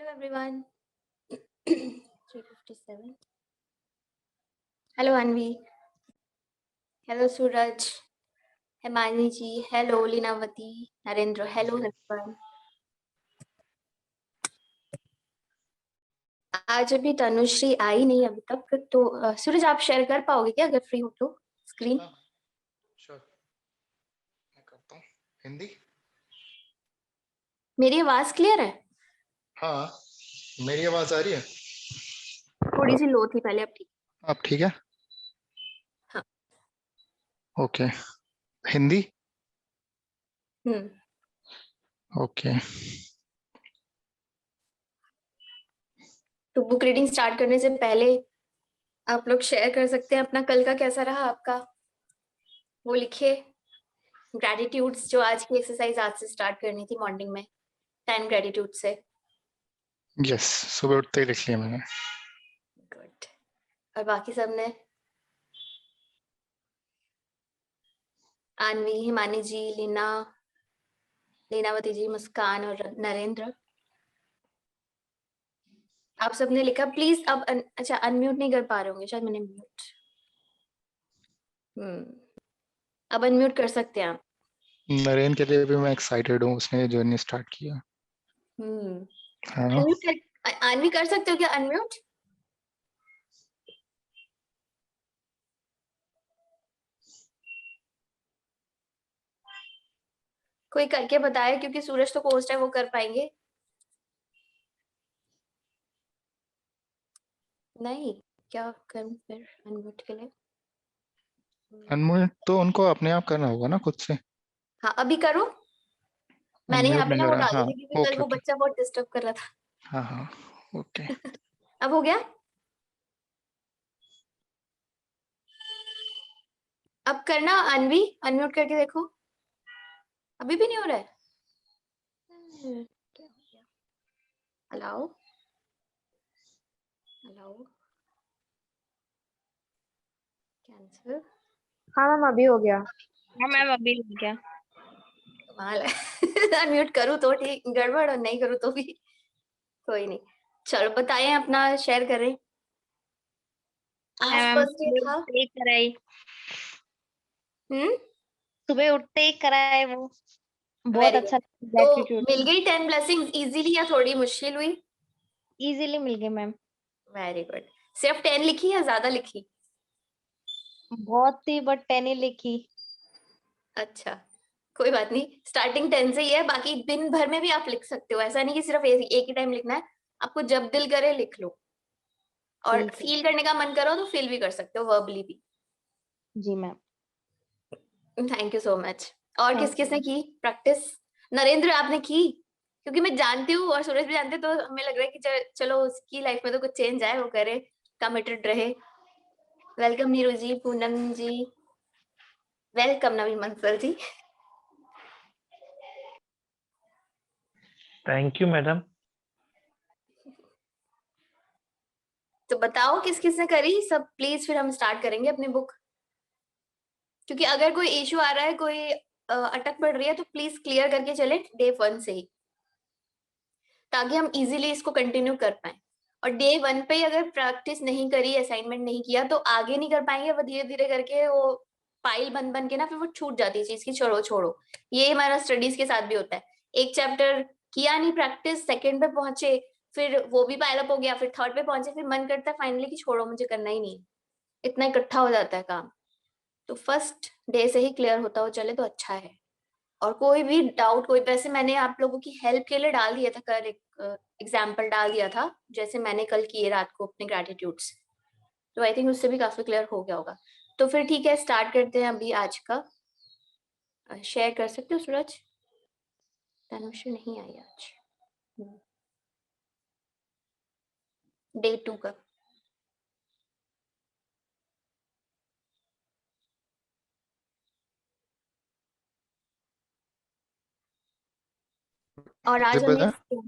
Hello everyone. 357. Hello Anvi. Hello Suraj. Hemani ji. Hello Linavati. Narendra. Hello everyone. आज अभी तनुश्री आई नहीं अभी तक, तो सूरज आप शेयर कर पाओगे क्या अगर फ्री हो तो स्क्रीन? श्योर, मैं करता हूँ। हिंदी मेरी आवाज क्लियर है? हाँ, मेरी आवाज आ रही है? थोड़ी सी लो थी पहले, अब ठीक। अब ठीक है? हाँ। ओके, हिंदी हम्म। ओके। तो बुक रीडिंग स्टार्ट करने से पहले आप लोग शेयर कर सकते हैं अपना कल का कैसा रहा आपका, वो लिखिए। ग्रेटिट्यूड्स, जो आज की एक्सरसाइज आज से स्टार्ट करनी थी मॉर्निंग में, 10 ग्रेटिट्यूड से। यस, सुबह उठते ही लिख लिया मैंने। गुड। और बाकी सबने? आनवी, हिमानी जी, लीना, लीनावती जी, मुस्कान और नरेंद्र, आप सबने लिखा? प्लीज अब अच्छा अनम्यूट नहीं कर पा रहे होंगे शायद, मैंने म्यूट। अब अनम्यूट कर सकते हैं आप। नरेन के लिए भी मैं एक्साइटेड हूँ, उसने जर्नी स्टार्ट किया। हाँ, अनम्यूट कर, आनवी कर सकते हो क्या अनम्यूट? कोई करके बताए, क्योंकि सूरज तो कोस्ट है, वो कर पाएंगे। नहीं क्या करूं फिर अनम्यूट के लिए? अनम्यूट तो उनको अपने आप करना होगा ना खुद से। हाँ अभी करो। मैंने यहाँ अनम्यूट पे नहीं ना हो वो रहा। डाली हाँ, थी क्योंकि कल ओके वो ओके। बच्चा बहुत डिस्टर्ब कर रहा था। हाँ हाँ, ओके। अब हो गया? अब करना अनवी, अनम्यूट करके देखो। अभी भी नहीं हो रहा है? क्या हो गया? Allow, allow, cancel. हाँ मैम अभी हो गया। हाँ मैम अभी हो गया। कमाल है। अनम्यूट करूँ तो ठीक, गड़बड़, और नहीं करूँ तो भी कोई नहीं। चलो बताएं, अपना शेयर करें। आज मैम फर्स्ट डे सुबह था। उठते ही कराई, हम्म, सुबह उठते ही कराए वो, बहुत वेरी गुड। अच्छा तो ग्रेटिट्यूड। मिल गई 10 ब्लेसिंग्स इजीली या थोड़ी मुश्किल हुई? इजीली मिल गई मैम। Very good. सिर्फ 10 लिखी या ज्यादा लिखी? बहुत थी बट 10 ही लिखी। अच्छा कोई बात नहीं, स्टार्टिंग 10 से ही है, बाकी दिन भर में भी आप लिख सकते हो, ऐसा नहीं कि सिर्फ एक ही टाइम लिखना है। आपको जब दिल करे लिख लो, और ठीक है फील करने का मन करो तो फील भी कर सकते हो वर्बली भी। जी ma'am. Thank you so much. और किस थैंक किसने यू। की प्रैक्टिस? नरेंद्र आपने की? क्योंकि मैं जानती हूँ और सूरज भी जानते, तो हमें लग रहा है कि चलो उसकी लाइफ में तो कुछ चेंज आए, वो करे, कमिटेड रहे। Welcome Neeru ji, Poonam ji, welcome Naveen Mansal ji. Thank you madam. तो बताओ किस किसने करी सब, प्लीज फिर हम स्टार्ट करेंगे अपनी बुक। क्योंकि अगर कोई इशू आ रहा है, कोई अटक पड़ रही है, तो प्लीज क्लियर करके चले डे 1 से ही, ताकि हम इजीली इसको कंटिन्यू कर पाए। और डे 1 पे ही अगर प्रैक्टिस नहीं करी, असाइनमेंट नहीं किया, तो आगे नहीं कर पाएंगे। वो धीरे धीरे करके वो फाइल बन बन के ना फिर वो छूट जाती है चीज की, छोड़ो छोड़ो। ये हमारा स्टडीज के साथ भी होता है। एक चैप्टर किया नहीं प्रैक्टिस, सेकंड पे पहुंचे, फिर वो भी पाइल अप हो गया, फिर थर्ड पे पहुंचे, फिर मन करता है फाइनली कि छोड़ो मुझे करना ही नहीं, इतना इकट्ठा हो जाता है काम। तो फर्स्ट डे से ही क्लियर होता हो चले तो अच्छा है। और कोई भी डाउट, कोई, वैसे मैंने आप लोगों की हेल्प के लिए डाल दिया था, कल एक एग्जाम्पल डाल दिया था, जैसे मैंने कल किए रात को अपने ग्रेटिट्यूड्स। तो आई थिंक उससे भी काफी क्लियर हो गया होगा। तो फिर ठीक है, स्टार्ट करते हैं अभी आज का। शेयर कर सकते हो सूरज? तनुश्री नहीं आई आज, डे 2 का। और आज विजिबल हमने, है?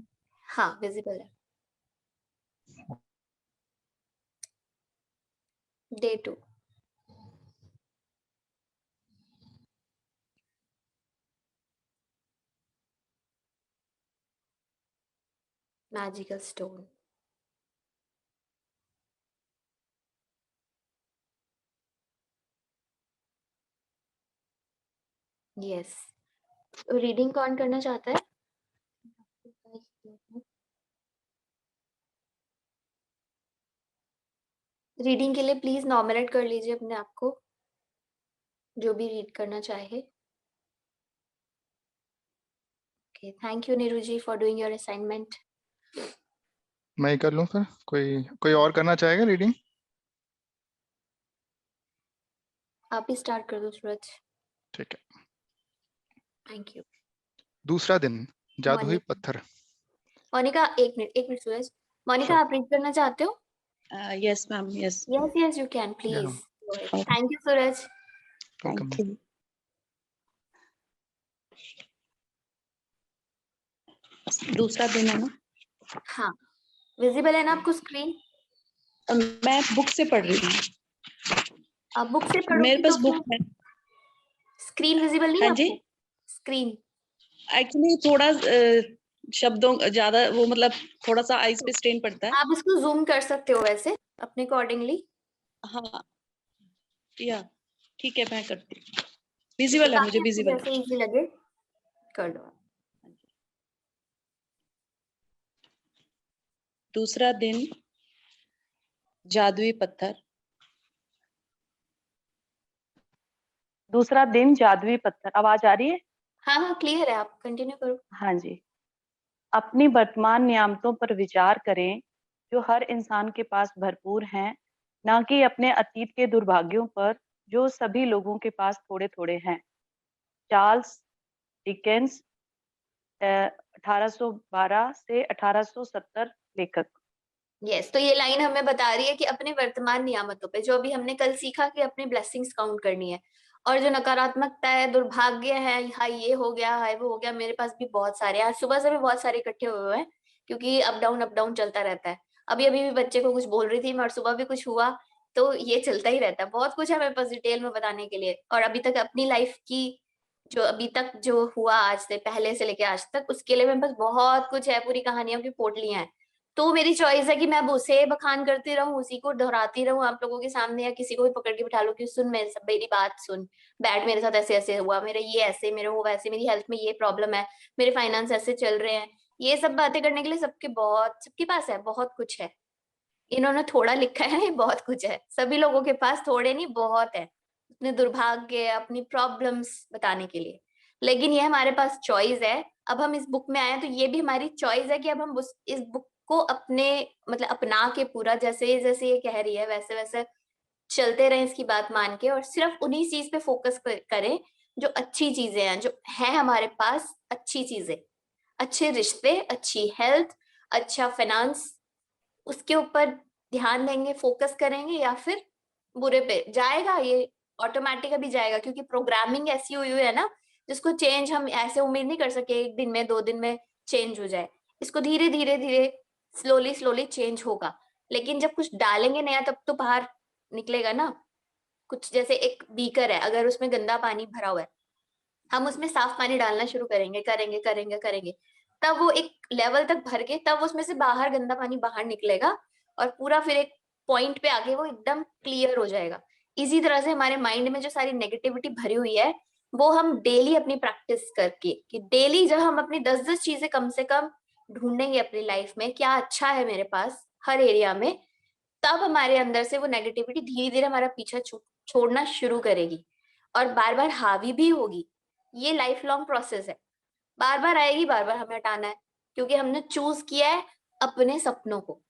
हाँ विजिबल है, day 2। Magical stone. Yes. Reading कौन करना चाहता है? रीडिंग के लिए प्लीज नॉमिनेट कर लीजिए अपने आप को, जो भी रीड करना चाहे। Okay, thank you Neeru ji for doing your assignment. मैं ही कर लूं फिर? कोई और करना चाहेगा रीडिंग? आप ही स्टार्ट कर दो सूरज। ठीक है। Thank you. दूसरा दिन, जादुई मोनिका, पत्थर। मोनिका एक मिनट सूरज। मोनिका Sure. आप रीड करना चाहते हो? Yes, ma'am. Yes. Yes yes you can please. Okay. Thank you Suraj. Welcome. Thank you. दूसरा दिन है ना? हाँ, विजिबल है ना आपको स्क्रीन? मैं बुक से पढ़ रही हूँ। आप बुक से मेरे पढ़ोगी पास तो बुक है। स्क्रीन विजिबल नहीं है हाँ जी। आपको? स्क्रीन एक्चुअली थोड़ा शब्दों ज्यादा वो मतलब थोड़ा सा आईज पे स्ट्रेन पड़ता है। आप इसको जूम कर सकते हो वैसे अपने अकॉर्डिंगली। हाँ, या ठीक है, मैं करती हूँ। विजिबल है, मुझे विजिबल जैसे है। इजी लगे कर लो। दूसरा दिन, जादुई पत्थर। दूसरा दिन, जादुई पत्थर। आवाज आ रही है? हाँ हाँ क्लियर है, आप कंटिन्यू करो। हाँ जी। अपनी वर्तमान नियामतों पर विचार करें जो हर इंसान के पास भरपूर हैं, ना कि अपने अतीत के दुर्भाग्यों पर जो सभी लोगों के पास थोड़े थोड़े हैं। चार्ल्स डिकेंस, 1812 से 1870 लेखक। यस, तो ये लाइन हमें बता रही है कि अपने वर्तमान नियामतों पे, जो अभी हमने कल सीखा कि अपनी ब्लेसिंग्स काउंट करनी है, और जो नकारात्मकता है, दुर्भाग्य है, हाय ये हो गया, हाय वो हो गया, मेरे पास भी बहुत सारे, आज सुबह से भी बहुत सारे इकट्ठे हुए हैं क्योंकि अप डाउन चलता रहता है। अभी अभी भी बच्चे को कुछ बोल रही थी मैं, और सुबह भी कुछ हुआ, तो ये चलता ही रहता है। बहुत कुछ है मेरे पास डिटेल में बताने के लिए, और अभी तक अपनी लाइफ की जो अभी तक जो हुआ आज से पहले से लेके आज तक, उसके लिए मेरे पास बहुत कुछ है, पूरी कहानियों की पोटलियां हैं। तो मेरी चॉइस है कि मैं अब उसे बखान करती रहूं, उसी को दोहराती रहूं आप लोगों के सामने, या किसी को भी पकड़ के बिठा लूं कि सुन मेरी बात सुन, बैठ, मेरे साथ ऐसे ऐसे हुआ, मेरे ये ऐसे, मेरे वो वैसे, मेरी हेल्थ में ये प्रॉब्लम है, मेरे फाइनेंस ऐसे चल रहे हैं। ये सब बातें करने के लिए सबके पास है, बहुत कुछ है। इन्होंने थोड़ा लिखा है, बहुत कुछ है, सभी लोगों के पास थोड़े नहीं बहुत है, अपने दुर्भाग्य, अपनी प्रॉब्लम्स बताने के लिए। लेकिन ये हमारे पास चॉइस है। अब हम इस बुक में आए तो ये भी हमारी चॉइस है कि अब हम इस बुक को अपने मतलब अपना के पूरा, जैसे जैसे ये कह रही है वैसे वैसे चलते रहें इसकी बात मान के, और सिर्फ उन्हीं चीज पे फोकस करें जो अच्छी चीजें हैं, जो है हमारे पास अच्छी चीजें, अच्छे रिश्ते, अच्छी हेल्थ, अच्छा फाइनेंस, उसके ऊपर ध्यान देंगे, फोकस करेंगे, या फिर बुरे पे जाएगा ये ऑटोमेटिक अभी जाएगा, क्योंकि प्रोग्रामिंग ऐसी हुई हुई है ना, जिसको चेंज हम ऐसे उम्मीद नहीं कर सके एक दिन में 2 दिन में चेंज हो जाए। इसको धीरे धीरे धीरे स्लोली स्लोली चेंज होगा। लेकिन जब कुछ डालेंगे नया तब तो बाहर निकलेगा ना। कुछ जैसे एक बीकर है, अगर उसमें गंदा पानी भरा हुआ है, हम उसमें साफ पानी डालना शुरू करेंगे करेंगे करेंगे करेंगे, तब वो एक लेवल तक भर के तब उसमें से बाहर गंदा पानी बाहर निकलेगा, और पूरा फिर एक पॉइंट पे आके वो एकदम क्लियर हो जाएगा। इसी तरह से हमारे माइंड में जो सारी नेगेटिविटी भरी हुई है, वो हम डेली अपनी प्रैक्टिस करके, कि डेली जब हम अपनी 10-10 चीजें कम से कम ढूंढेंगे अपनी लाइफ में, क्या अच्छा है मेरे पास हर एरिया में, तब हमारे अंदर से वो नेगेटिविटी धीरे धीरे हमारा पीछा छोड़ना शुरू करेगी, और बार बार हावी भी होगी। ये लाइफ लॉन्ग प्रोसेस है, बार बार आएगी, बार बार हमें हटाना है, क्योंकि हमने चूज किया है अपने सपनों को।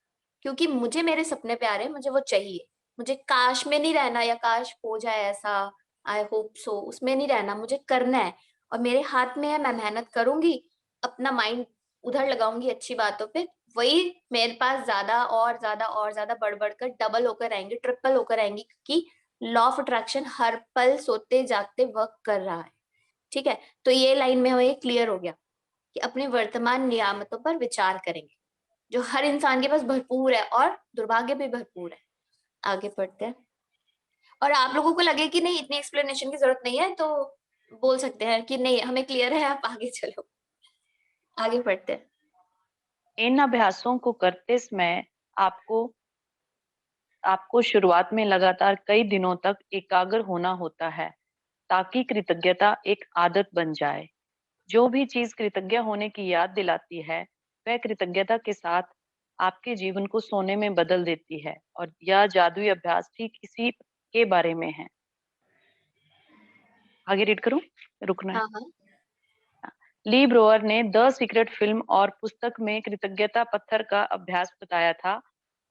क्योंकि मुझे मेरे सपने प्यारे हैं, मुझे वो चाहिए, मुझे काश में नहीं रहना या काश हो जाए ऐसा, आई होप सो, उसमें नहीं रहना, मुझे करना है। और मेरे हाथ में है, मैं मेहनत करूंगी, अपना माइंड उधर लगाऊंगी अच्छी बातों पे, वही मेरे पास ज्यादा और ज्यादा और ज्यादा बढ़ बढ़कर डबल होकर आएंगे, ट्रिपल होकर आएंगी, क्योंकि लॉ ऑफ अट्रैक्शन हर पल सोते जागते वर्क कर रहा है। ठीक है, तो ये लाइन में हमें क्लियर हो गया कि अपने वर्तमान नियामतों पर विचार करेंगे, जो हर इंसान के पास भरपूर है, और दुर्भाग्य भी भरपूर है। आगे पढ़ते हैं। और आप लोगों को लगे कि नहीं इतनी एक्सप्लेनेशन की जरूरत नहीं है, तो बोल सकते हैं कि नहीं हमें क्लियर है, आप आगे चलो। आगे पढ़ते हैं। इन अभ्यासों को करते समय आपको शुरुआत में लगातार कई दिनों तक एकाग्र होना होता है, ताकि कृतज्ञता एक आदत बन जाए। जो भी चीज कृतज्ञ होने की याद दिलाती है, वह कृतज्ञता के साथ आपके जीवन को सोने में बदल देती है, और यह जादुई अभ्यास ठीक इसी के बारे में है। आगे रीड करूं? रुकना है। हाँ हाँ। ली ब्रोअर ने द सीक्रेट फिल्म और पुस्तक में कृतज्ञता पत्थर का अभ्यास बताया था।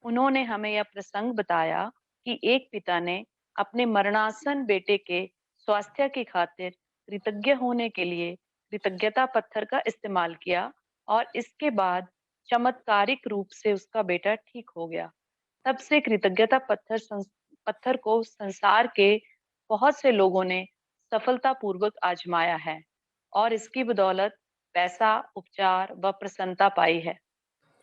उन्होंने हमें यह प्रसंग बताया कि एक पिता ने अपने मरणासन बेटे के स्वास्थ्य की खातिर कृतज्ञ होने के लिए कृतज्ञता पत्थर का इस्तेमाल किया, और इसके बाद चमत्कारिक रूप से उसका बेटा ठीक हो गया। तब से कृतज्ञता पत्थर को संसार के बहुत से लोगों ने सफलतापूर्वक आजमाया है, और इसकी बदौलत पैसा, उपचार व प्रसन्नता पाई है।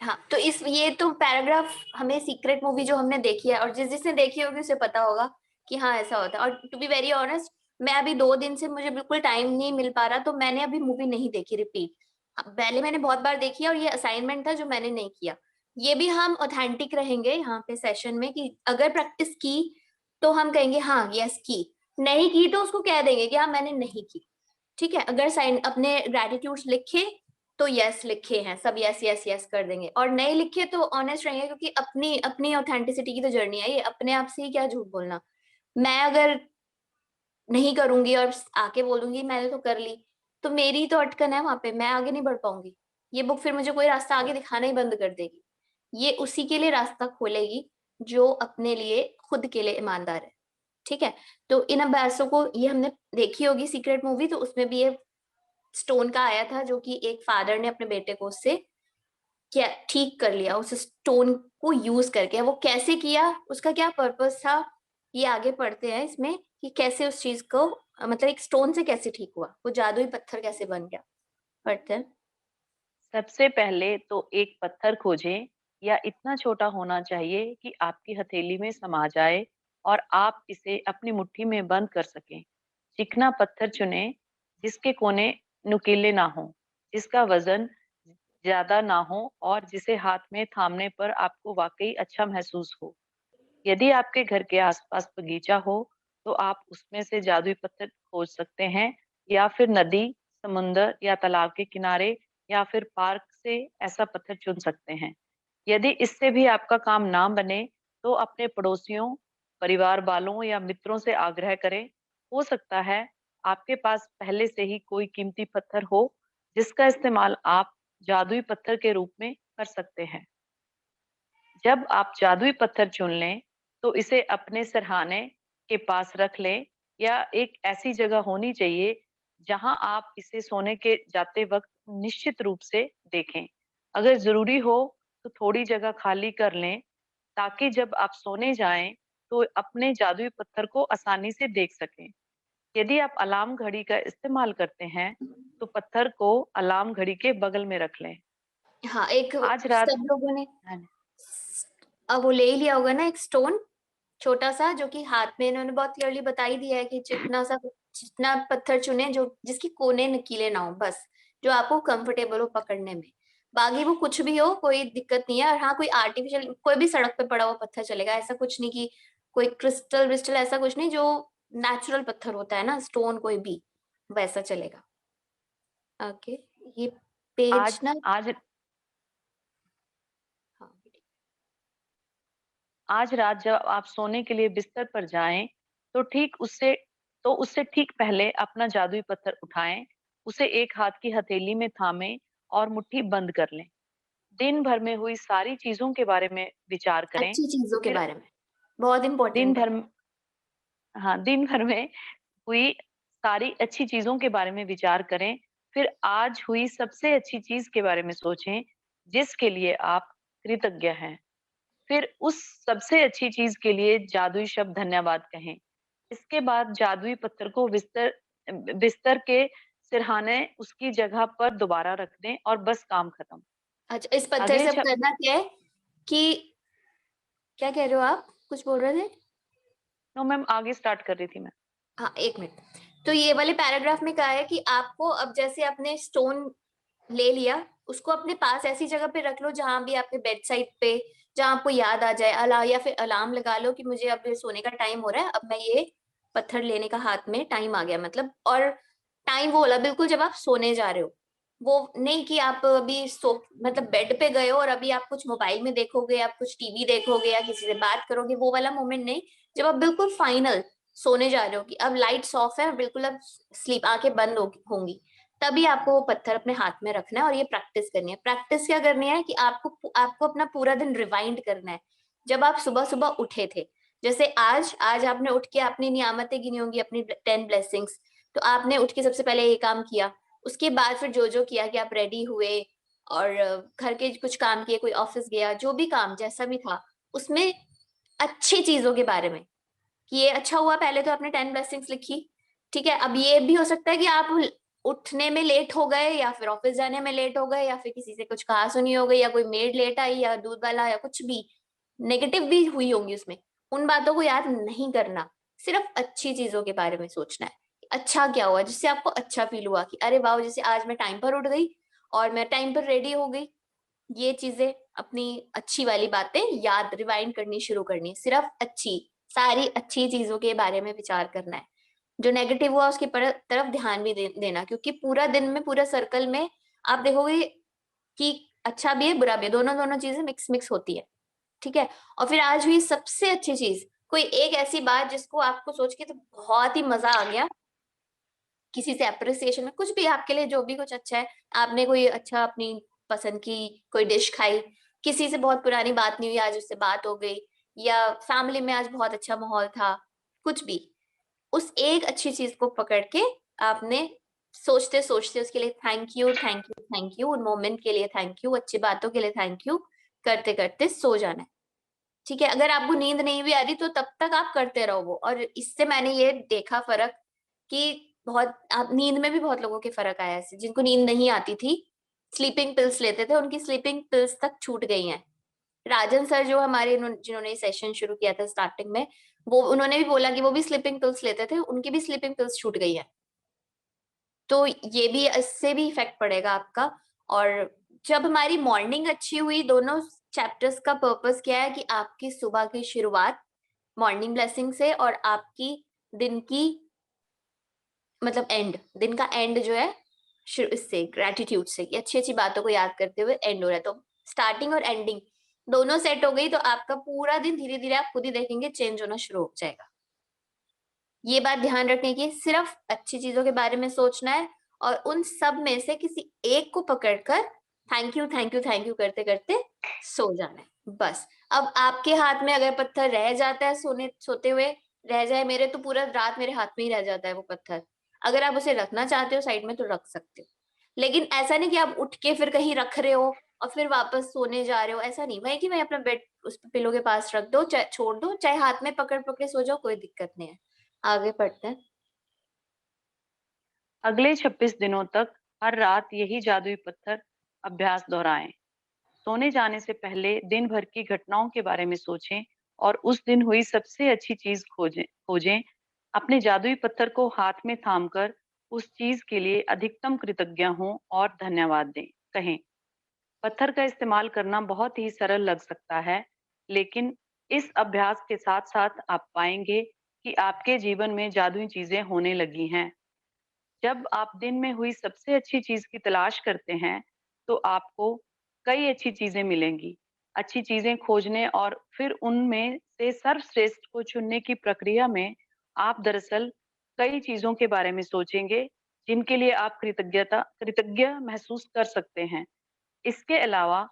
हाँ, तो ये तो पैराग्राफ हमें सीक्रेट मूवी जो हमने देखी है, और जिसने देखी होगी उसे पता होगा कि हाँ ऐसा होता है। और टू बी वेरी ऑनेस्ट, मैं अभी 2 दिन से मुझे बिल्कुल टाइम नहीं मिल पा रहा, तो मैंने अभी मूवी नहीं देखी रिपीट। पहले मैंने बहुत बार देखी है, और ये असाइनमेंट था जो मैंने नहीं किया। ये भी हम ऑथेंटिक रहेंगे यहाँ पे सेशन में, कि अगर प्रैक्टिस की तो हम कहेंगे हाँ यस की, नहीं की तो उसको कह देंगे कि हाँ मैंने नहीं की। ठीक है, अगर साइन अपने ग्रेटिट्यूड्स लिखे तो यस लिखे हैं, सब यस यस यस कर देंगे, और नहीं लिखे तो ऑनेस्ट रहेंगे, क्योंकि अपनी अपनी ऑथेंटिसिटी की तो जर्नी है ये, अपने आप से ही क्या झूठ बोलना। मैं अगर नहीं करूंगी और आके बोलूंगी मैंने तो कर ली, तो मेरी तो अटकन है वहां पे, मैं आगे नहीं बढ़ पाऊंगी। ये बुक फिर मुझे कोई रास्ता आगे दिखाना ही बंद कर देगी। ये उसी के लिए रास्ता खोलेगी जो अपने लिए खुद के लिए ईमानदार है। ठीक है, तो इन अभ्यासों को ये हमने देखी होगी सीक्रेट मूवी, तो उसमें भी ये स्टोन का आया था, जो कि एक फादर ने अपने बेटे को उससे क्या ठीक कर लिया, उस स्टोन को यूज करके। वो कैसे किया, उसका क्या पर्पस था, ये आगे पढ़ते हैं इसमें कि कैसे उस चीज को मतलब एक स्टोन से कैसे ठीक हुआ, वो जादुई पत्थर कैसे बन गया। पढ़ते हैं। सबसे पहले तो एक पत्थर खोजें, या इतना छोटा होना चाहिए कि आपकी हथेली में समा जाए और आप इसे अपनी मुट्ठी में बंद कर सकें। चिकना पत्थर चुनें, जिसके कोने नुकीले ना हो, जिसका वजन ज्यादा ना हो, और जिसे हाथ में थामने पर आपको वाकई अच्छा महसूस हो। यदि आपके घर के आसपास बगीचा हो, तो आप उसमें से जादुई पत्थर खोज सकते हैं, या फिर नदी, समुंदर या तालाब के किनारे, या फिर पार्क से ऐसा पत्थर चुन सकते हैं। यदि इससे भी आपका काम ना बने, तो अपने पड़ोसियों, परिवार वालों या मित्रों से आग्रह करें। हो सकता है आपके पास पहले से ही कोई कीमती पत्थर हो, जिसका इस्तेमाल आप जादुई पत्थर के रूप में कर सकते हैं। जब आप जादुई पत्थर चुन लें, तो इसे अपने सिरहाने के पास रख लें, या एक ऐसी जगह होनी चाहिए जहां आप इसे सोने के जाते वक्त निश्चित रूप से देखें। अगर जरूरी हो तो थोड़ी जगह खाली कर लें, ताकि जब आप सोने जाएं तो अपने जादुई पत्थर को आसानी से देख सकें। यदि आप अलार्म घड़ी का इस्तेमाल करते हैं, तो पत्थर को अलार्म घड़ी के बगल में रख लें। हाँ, एक आज रात सब लोगों ने हाँ, अब वो ले ही लिया होगा ना, एक स्टोन छोटा सा, जो कि हाथ में इन्होंने बहुत क्लियरली बता ही दिया है कि जितना पत्थर चुने जो जिसकी कोने नुकीले ना हो, बस जो आपको कंफर्टेबल हो पकड़ने में। बाकी वो कुछ भी हो कोई दिक्कत नहीं है। और हाँ, कोई आर्टिफिशियल कोई भी सड़क पे पड़ा हुआ पत्थर चलेगा, ऐसा कुछ नहीं कि कोई क्रिस्टल विस्टल, ऐसा कुछ नहीं, जो नेचुरल पत्थर होता है ना, स्टोन कोई भी, वैसा चलेगा। ओके, ये पेज आज ना। आज हाँ, आज रात जब आप सोने के लिए बिस्तर पर जाएं, तो उससे ठीक पहले अपना जादुई पत्थर उठाएं, उसे एक हाथ की हथेली में थामें और मुट्ठी बंद कर लें। दिन भर में हुई सारी चीजों के बारे में विचार करें। अच्छी चीजों के फिर बारे में, बहुत दिन इंपॉर्टेंट है। भर में दिन भर में हुई सारी अच्छी चीजों के बारे में विचार करें। फिर आज हुई सबसे अच्छी चीज के बारे में सोचें, जिसके लिए आप कृतज्ञ हैं। फिर उस सबसे अच्छी चीज के लिए जादुई शब्द धन्यवाद कहें। इसके बाद जादुई पत्थर को बिस्तर के सिरहाने उसकी जगह पर दोबारा रख दें, और बस काम खत्म। अच्छा, इस पत्थर अगले से अब छ करना क्या है कि क्या कह रहे हो आप, कुछ बोल रहे थे? नो मैम, आगे स्टार्ट कर रही थी मैं। हाँ, एक मिनट। तो ये वाले पैराग्राफ में कहा है कि आपको अब जैसे आपने स्टोन ले लिया, उसको अपने पास ऐसी जगह पे रख लो जहां भी आपके बेड साइड पे, जहां आपको याद आ जाए, अला या फिर अलार्म लगा लो कि मुझे अब सोने का टाइम हो रहा है, अब मैं ये पत्थर लेने का हाथ में टाइम आ गया मतलब। और टाइम वो वाला बिल्कुल जब आप सोने जा रहे हो, वो नहीं कि आप अभी सो मतलब बेड पे गए हो और अभी आप कुछ मोबाइल में देखोगे, आप कुछ टीवी देखोगे या किसी से बात करोगे, वो वाला मोमेंट नहीं। जब आप बिल्कुल फाइनल सोने जा रहे हो कि अब लाइट्स ऑफ है, बिल्कुल अब स्लीप, आंखें बंद होंगी, तभी आपको वो पत्थर अपने हाथ में रखना है और ये प्रैक्टिस करनी है। प्रैक्टिस क्या करनी है कि आपको अपना पूरा दिन रिवाइंड करना है। जब आप सुबह सुबह उठे थे, जैसे आज आज आपने उठ के अपनी नियामतें गिनी होंगी, अपनी 10 ब्लेसिंग्स, तो आपने उठ के सबसे पहले ये काम किया, उसके बाद फिर जो जो किया कि आप रेडी हुए और घर के कुछ काम किए, कोई ऑफिस गया, जो भी काम जैसा भी था, उसमें अच्छी चीजों के बारे में कि ये अच्छा हुआ। पहले तो आपने 10 ब्लेसिंग्स लिखी, ठीक है। अब ये भी हो सकता है कि आप उठने में लेट हो गए या फिर ऑफिस जाने में लेट हो गए या फिर किसी से कुछ कहा सुनी हो गई या कोई मेड लेट आई या दूध वाला या कुछ भी नेगेटिव भी हुई होंगी उसमें, उन बातों को याद नहीं करना, सिर्फ अच्छी चीजों के बारे में सोचना है। अच्छा क्या हुआ जिससे आपको अच्छा फील हुआ कि अरे वाह, जैसे आज मैं टाइम पर उठ गई और मैं टाइम पर रेडी हो गई। ये चीजें, अपनी अच्छी वाली बातें याद रिवाइंड करनी शुरू करनी है, सिर्फ अच्छी, सारी अच्छी चीजों के बारे में विचार करना है। जो नेगेटिव हुआ उसकी तरफ ध्यान भी देना, क्योंकि पूरा दिन में पूरा सर्कल में आप देखोगे कि अच्छा भी है बुरा भी है, दोनों दोनों चीजें मिक्स मिक्स होती है, ठीक है। और फिर आज हुई सबसे अच्छी चीज, कोई एक ऐसी बात जिसको आपको सोच के तो बहुत ही मजा आ गया, किसी से अप्रिसिएशन में, कुछ भी आपके लिए जो भी कुछ अच्छा है, आपने कोई अच्छा अपनी पसंद की कोई डिश खाई, किसी से बहुत पुरानी बात नहीं हुई आज उससे बात हो गई, या फैमिली में आज बहुत अच्छा माहौल था, कुछ भी, उस एक अच्छी चीज को पकड़ के आपने सोचते सोचते उसके लिए thank you thank you thank you, उन मोमेंट के लिए थैंक यू, अच्छी बातों के लिए थैंक यू करते करते सो जाना है, ठीक है। अगर आपको नींद नहीं भी आ रही तो तब तक आप करते रहो वो। और इससे मैंने ये देखा फर्क कि बहुत, आप नींद में भी बहुत लोगों के फर्क आया है, जिनको नींद नहीं आती थी, स्लीपिंग पिल्स लेते थे, उनकी स्लीपिंग पिल्स तक छूट गई हैं। राजन सर जो हमारे जिन्होंने सेशन शुरू किया था स्टार्टिंग में, वो उन्होंने भी बोला कि वो भी स्लीपिंग पिल्स लेते थे, उनकी भी स्लीपिंग पिल्स छूट गई है। तो ये भी, इससे भी इफेक्ट पड़ेगा आपका। और जब हमारी मॉर्निंग अच्छी हुई, दोनों चैप्टर्स का पर्पस क्या है कि आपकी सुबह की शुरुआत मॉर्निंग ब्लेसिंग से और आपकी दिन की मतलब एंड, दिन का एंड जो है इससे ग्रेटिट्यूड से, कि अच्छी अच्छी बातों को याद करते हुए एंड हो रहा है। तो स्टार्टिंग और एंडिंग दोनों सेट हो गई तो आपका पूरा दिन धीरे धीरे आप खुद ही देखेंगे चेंज होना शुरू हो जाएगा। ये बात ध्यान रखने की, सिर्फ अच्छी चीजों के बारे में सोचना है और उन सब में से किसी एक को पकड़कर thank you thank you thank you करते करते सो जाना है बस। अब आपके हाथ में अगर पत्थर रह जाता है, सोते हुए रह जाए, मेरे तो पूरा रात मेरे हाथ में ही रह जाता है वो पत्थर, अगर आप उसे रखना चाहते हो साइड में तो रख सकते हो, लेकिन ऐसा नहीं कि आप उठ के फिर कहीं रख रहे हो और फिर वापस सोने जा रहे हो, ऐसा नहीं। वही कि मैं अपना बेड उस पिलो के पास रख दो, चाहे छोड़ दो, चाहे हाथ में पकड़ पकड़ सो जाओ, कोई दिक्कत नहीं है। आगे पढ़ते हैं। अगले 26 दिनों तक हर रात यही जादुई पत्थर अभ्यास दोहराएं। सोने जाने से पहले दिन भर की घटनाओं के बारे में सोचें और उस दिन हुई सबसे अच्छी चीज खोजें। अपने जादुई पत्थर को हाथ में थामकर उस चीज के लिए अधिकतम कृतज्ञ हों और धन्यवाद दें। कहें, पत्थर का इस्तेमाल करना बहुत ही सरल लग सकता है, लेकिन इस अभ्यास के साथ साथ आप पाएंगे कि आपके जीवन में जादुई चीजें होने लगी हैं। जब आप दिन में हुई सबसे अच्छी चीज की तलाश करते हैं, तो आपको कई अच्छी चीजें मिलेंगी। अच्छी चीजें खोजने और फिर उनमें से सर्वश्रेष्ठ को चुनने की प्रक्रिया में आप दरअसल कई चीजों के बारे में सोचेंगे, जिनके लिए आप कृतज्ञ महसूस कर सकते हैं। इसके अलावा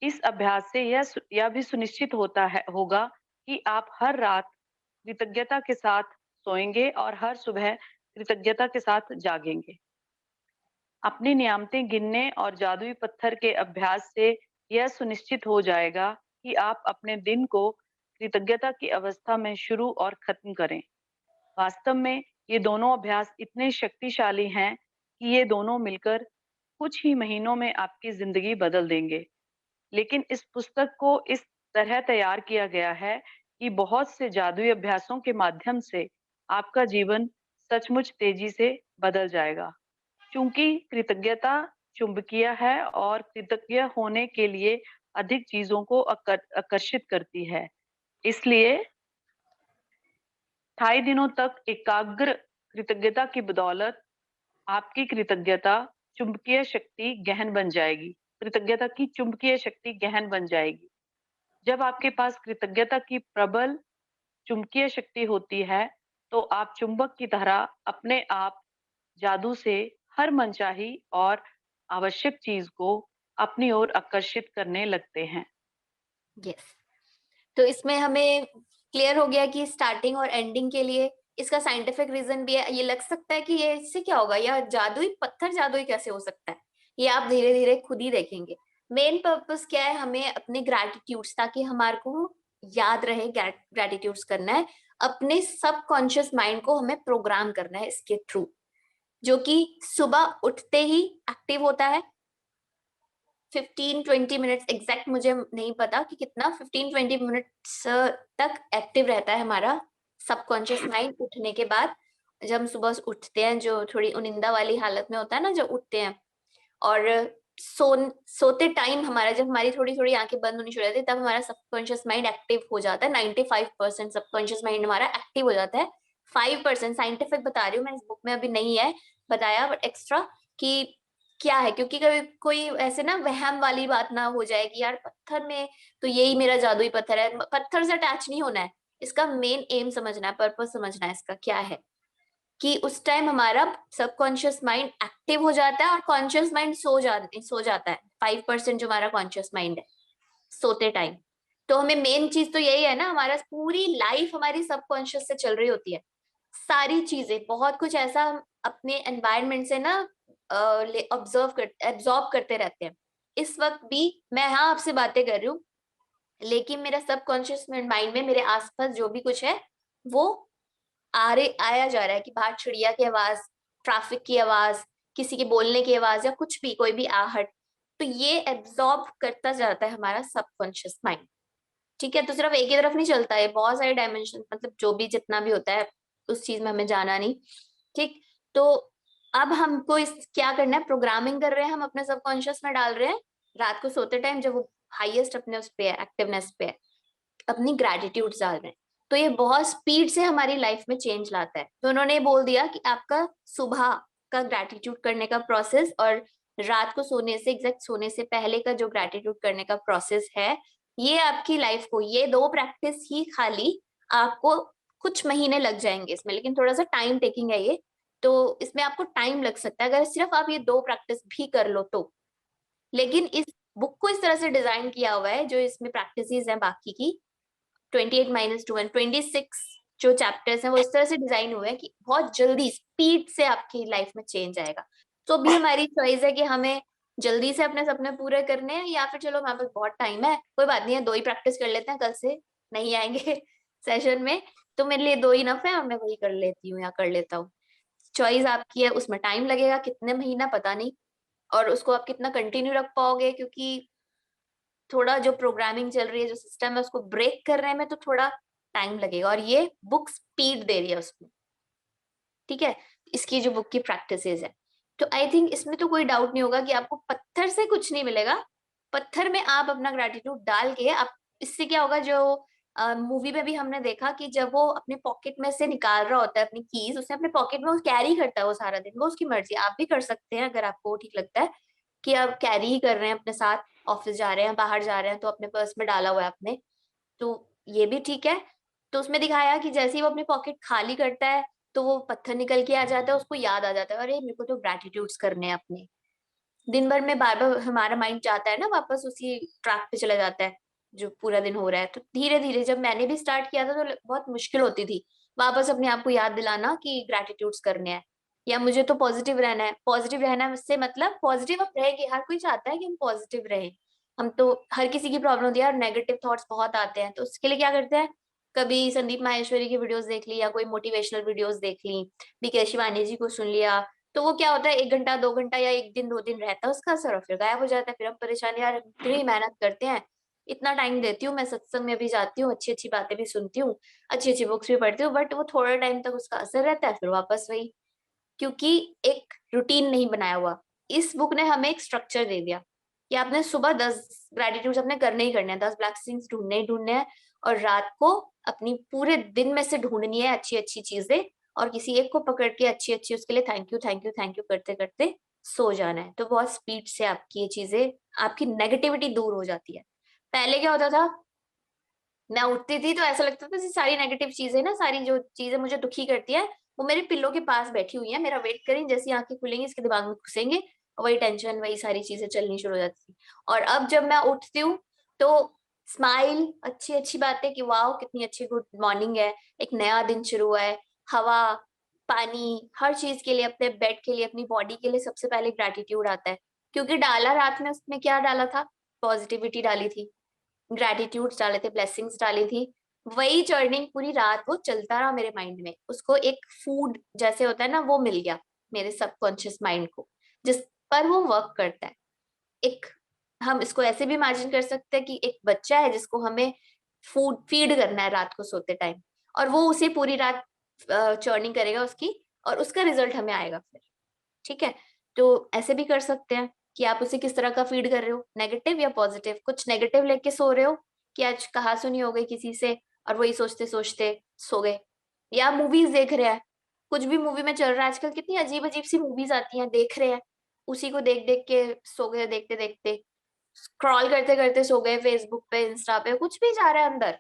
इस अभ्यास से यह भी सुनिश्चित होगा कि आप हर रात कृतज्ञता के साथ सोएंगे और हर सुबह कृतज्ञता के साथ जागेंगे। अपनी नियामतें गिनने और जादुई पत्थर के अभ्यास से यह सुनिश्चित हो जाएगा कि आप अपने दिन को कृतज्ञता की अवस्था में शुरू और खत्म करें। वास्तव में ये दोनों अभ्यास इतने शक्तिशाली हैं कि ये दोनों मिलकर कुछ ही महीनों में आपकी जिंदगी बदल देंगे। लेकिन इस पुस्तक को इस तरह तैयार किया गया है कि बहुत से जादुई अभ्यासों के माध्यम से आपका जीवन सचमुच तेजी से बदल जाएगा। क्योंकि कृतज्ञता चुंबकीय है और कृतज्ञ होने के लिए अधिक चीजों को आकर्षित करती है। इसलिए स्थायी दिनों तक एकाग्र कृतज्ञता की बदौलत आपकी कृतज्ञता चुंबकीय शक्ति गहन बन जाएगी। कृतज्ञता की चुंबकीय शक्ति गहन बन जाएगी। जब आपके पास कृतज्ञता की प्रबल चुंबकीय शक्ति होती है, तो आप चुंबक की तरह अपने आप जादू से हर मनचाही और आवश्यक चीज को अपनी ओर आकर्षित करने लगते हैं। यस, तो इसमें हमें क्लियर हो गया कि स्टार्टिंग और एंडिंग के लिए इसका साइंटिफिक रीजन भी है। ये लग सकता है कि ये इससे क्या होगा, या जादुई पत्थर जादुई कैसे हो सकता है, ये आप धीरे धीरे खुद ही देखेंगे। मेन पर्पस क्या है, हमें अपने ग्रैटिट्यूड्स, ताकि हमारे को याद रहे ग्रैटिट्यूड्स करना है, अपने सबकॉन्शियस माइंड को हमें प्रोग्राम करना है इसके थ्रू, जो कि सुबह उठते ही एक्टिव होता है। 15-20 मिनट्स एग्जैक्ट मुझे नहीं पता कि कितना, 15-20 मिनट्स तक एक्टिव रहता है हमारा सबकॉन्शियस माइंड उठने के बाद। जब हम सुबह उठते हैं, जो थोड़ी उनिंदा वाली हालत में होता है ना, जब उठते हैं, और सोते टाइम हमारा, जब हमारी थोड़ी थोड़ी आंखें बंद होनी शुरू होती है, तब हमारा सबकॉन्शियस माइंड एक्टिव हो जाता है। 95% सबकॉन्शियस माइंड हमारा एक्टिव हो जाता है। 5% साइंटिफिक बता रही हूँ मैं, इस बुक में अभी नहीं है बताया, बट एक्स्ट्रा कि क्या है, क्योंकि कभी कोई ऐसे ना वहम वाली बात ना हो जाए कि यार पत्थर में तो यही मेरा जादुई पत्थर है। पत्थर से अटैच नहीं होना है, इसका मेन एम समझना है, पर्पस समझना है इसका क्या है, कि उस टाइम हमारा सबकॉन्शियस माइंड एक्टिव हो जाता है और कॉन्शियस माइंड सो जाता है। 5% जो हमारा कॉन्शियस माइंड है सोते टाइम। तो हमें मेन चीज तो यही है ना, हमारा पूरी लाइफ हमारी सबकॉन्शियस से चल रही होती है। सारी चीजें, बहुत कुछ ऐसा हम अपने एनवायरनमेंट से ना एब्जॉर्ब करते रहते हैं। इस वक्त भी मैं यहाँ आपसे बातें कर रही हूँ, लेकिन मेरा सबकॉन्शियस माइंड में मेरे आसपास जो भी कुछ है वो आया जा रहा है, कि बाहर चिड़िया की आवाज, ट्रैफिक की आवाज, किसी के बोलने की आवाज, या कुछ भी, कोई भी आहट, तो ये एब्जॉर्ब करता जाता है हमारा सबकॉन्शियस माइंड। ठीक है, तो सिर्फ एक ही तरफ नहीं चलता है, बहुत सारे डायमेंशन, मतलब जो भी जितना भी होता है उस चीज में हमें जाना नहीं। ठीक, तो अब हमको इस क्या करना है, प्रोग्रामिंग कर रहे हैं हम, अपने सबकॉन्शियस में डाल रहे हैं रात को सोते टाइम, जब वो हाईएस्ट अपने उस पे है, एक्टिवनेस पे है, अपनी ग्रेटिट्यूड डाल रहे हैं। तो ये बहुत स्पीड से हमारी लाइफ में चेंज लाता है। तो उन्होंने बोल दिया कि आपका सुबह का ग्रेटिट्यूड करने का प्रोसेस और रात को सोने से, एग्जैक्ट सोने से पहले का जो ग्रेटिट्यूड करने का प्रोसेस है, ये आपकी लाइफ को, ये 2 प्रैक्टिस ही खाली आपको कुछ महीने लग जाएंगे इसमें, लेकिन थोड़ा सा टाइम टेकिंग है ये, तो इसमें आपको टाइम लग सकता है अगर सिर्फ आप ये 2 प्रैक्टिस भी कर लो तो। लेकिन इस बुक को इस तरह से डिजाइन किया हुआ है, जो इसमें प्रैक्टिसेस हैं बाकी की 28-2 एंड 26 जो चैप्टर्स हैं, वो इस तरह से डिजाइन हुए हैं कि बहुत जल्दी स्पीड से आपकी लाइफ में चेंज आएगा। तो अभी हमारी चॉइस है कि हमें जल्दी से अपने सपने पूरे करने हैं, या फिर चलो हमारे पास बहुत टाइम है, कोई बात नहीं है, 2 ही प्रैक्टिस कर लेते हैं, कल से नहीं आएंगे सेशन में, तो मेरे लिए 2 ही इनफ है और मैं वही कर लेती हूँ या कर लेता हूँ। चॉइस आपकी है, उसमें टाइम लगेगा, कितने महीना पता नहीं, और उसको आप कितना कंटिन्यू रख पाओगे, क्योंकि थोड़ा जो प्रोग्रामिंग चल रही है, जो सिस्टम है, उसको ब्रेक करने में तो थोड़ा टाइम लगेगा, और ये बुक स्पीड दे रही है उसमें। ठीक है, इसकी जो बुक की प्रैक्टिसेस है, तो आई थिंक इसमें तो कोई डाउट नहीं होगा कि आपको पत्थर से कुछ नहीं मिलेगा। पत्थर में आप अपना ग्रेटिट्यूड डाल के, आप इससे क्या होगा, जो मूवी में भी हमने देखा कि जब वो अपने पॉकेट में से निकाल रहा होता है अपनी कीज, उसने अपने पॉकेट में कैरी करता है वो सारा दिन, वो उसकी मर्जी, आप भी कर सकते हैं अगर आपको ठीक लगता है कि आप कैरी ही कर रहे हैं अपने साथ, ऑफिस जा रहे हैं, बाहर जा रहे हैं, तो अपने पर्स में डाला हुआ है आपने, तो ये भी ठीक है। तो उसमें दिखाया कि जैसे ही वो अपनी पॉकेट खाली करता है, तो वो पत्थर निकल के आ जाता है, उसको याद आ जाता है, अरे मेरे को तो ग्रेटिट्यूड्स करने हैं अपने। दिन भर में बार बार हमारा माइंड जाता है ना, वापस उसी ट्रैक पे चला जाता है जो पूरा दिन हो रहा है। तो धीरे धीरे, जब मैंने भी स्टार्ट किया था तो बहुत मुश्किल होती थी वापस अपने आप को याद दिलाना कि ग्रेटिट्यूड्स करने हैं, या मुझे तो पॉजिटिव रहना है। पॉजिटिव रहना से मतलब पॉजिटिव अब रहेगी, हर कोई चाहता है कि हम पॉजिटिव रहें, हम तो, हर किसी की प्रॉब्लम होती है और नेगेटिव थॉट्स बहुत आते हैं, तो उसके लिए क्या करते हैं, कभी संदीप माहेश्वरी की वीडियोस देख ली, या कोई मोटिवेशनल वीडियोस देख ली, बीके शिवानी जी को सुन लिया, तो वो क्या होता है, 1 घंटा 2 घंटा या 1 दिन 2 दिन रहता है उसका असर, और फिर गायब हो जाता है। फिर हम परेशान, यार इतनी मेहनत करते हैं, इतना टाइम देती हूँ, मैं सत्संग में भी जाती हूँ, अच्छी अच्छी बातें भी सुनती हूँ, अच्छी अच्छी बुक्स भी पढ़ती हूँ, बट वो थोड़ा टाइम तक उसका असर रहता है, फिर वापस वही, क्योंकि एक रूटीन नहीं बनाया हुआ। इस बुक ने हमें एक स्ट्रक्चर दे दिया कि आपने सुबह 10 ग्रेटिट्यूड अपने करने ही करने हैं, 10 ब्लेसिंग्स ढूंढने ही ढूंढने हैं, और रात को अपनी पूरे दिन में से ढूंढनी है अच्छी अच्छी चीजें, और किसी एक को पकड़ के अच्छी अच्छी उसके लिए thank you thank you thank you करते करते सो जाना है। तो बहुत स्पीड से आपकी ये चीजें, आपकी नेगेटिविटी दूर हो जाती है। पहले क्या होता था, मैं उठती थी तो ऐसा लगता था सारी नेगेटिव चीजें ना, सारी जो चीजें मुझे दुखी करती है वो मेरे पिल्लो के पास बैठी हुई है, मेरा वेट करें, जैसी आंखें खुलेंगी इसके दिमाग में घुसेंगे, और वही टेंशन वही सारी चीजें चलनी शुरू हो जाती थी। और अब जब मैं उठती हूँ तो स्माइल, अच्छी अच्छी बातें कि वाह कितनी अच्छी गुड मॉर्निंग है, एक नया दिन शुरू हुआ है, हवा पानी हर चीज के लिए, अपने बेड के लिए, अपनी बॉडी के लिए सबसे पहले ग्रैटिट्यूड आता है। क्योंकि डाला रात में उसमें क्या डाला था, पॉजिटिविटी डाली थी, ग्रैटिट्यूड्स डाले थे, ब्लेसिंग्स डाली थी, वही चर्निंग पूरी रात वो चलता रहा मेरे माइंड में। उसको एक फूड जैसे होता है ना, वो मिल गया मेरे सबकॉन्शियस माइंड को, जिस पर वो वर्क करता है। एक, हम इसको ऐसे भी इमेजिन कर सकते हैं कि एक बच्चा है जिसको हमें फूड फीड करना है रात को सोते टाइम, और वो उसे पूरी रात चर्निंग करेगा उसकी, और उसका रिजल्ट हमें आएगा फिर। ठीक है, तो ऐसे भी कर सकते हैं कि आप उसे किस तरह का फीड कर रहे हो, नेगेटिव या पॉजिटिव। कुछ नेगेटिव लेके सो रहे हो कि आज कहा सुनी हो गई किसी से और वही सोचते सोचते सो गए, या मूवीज देख रहे हैं, कुछ भी मूवी में चल रहा है आजकल, कितनी अजीब अजीब सी मूवीज आती हैं, देख रहे हैं, उसी को देख देख के सो गए, देखते देखते स्क्रॉल करते करते सो गए, फेसबुक पे इंस्टा पे कुछ भी जा रहा है अंदर,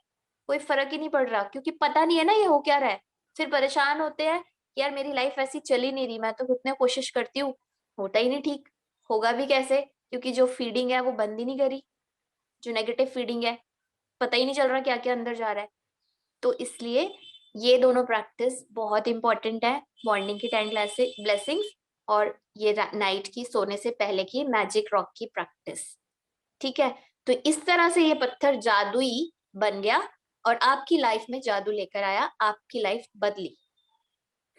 कोई फर्क ही नहीं पड़ रहा, क्योंकि पता नहीं है ना ये हो क्या रहा है। फिर परेशान होते हैं कि यार मेरी लाइफ ऐसी चल ही नहीं रही, मैं तो कितने कोशिश करती हूँ, होता ही नहीं ठीक, होगा भी कैसे, क्योंकि जो फीडिंग है वो बंद ही नहीं करी, जो नेगेटिव फीडिंग है, पता ही नहीं चल रहा क्या क्या अंदर जा रहा है। तो इसलिए ये दोनों प्रैक्टिस बहुत इंपॉर्टेंट है, मॉर्निंग की 10 ब्लेसिंग्स और ये नाइट की सोने से पहले की मैजिक रॉक की प्रैक्टिस। ठीक है, तो इस तरह से ये पत्थर जादुई बन गया और आपकी लाइफ में जादू लेकर आया, आपकी लाइफ बदली।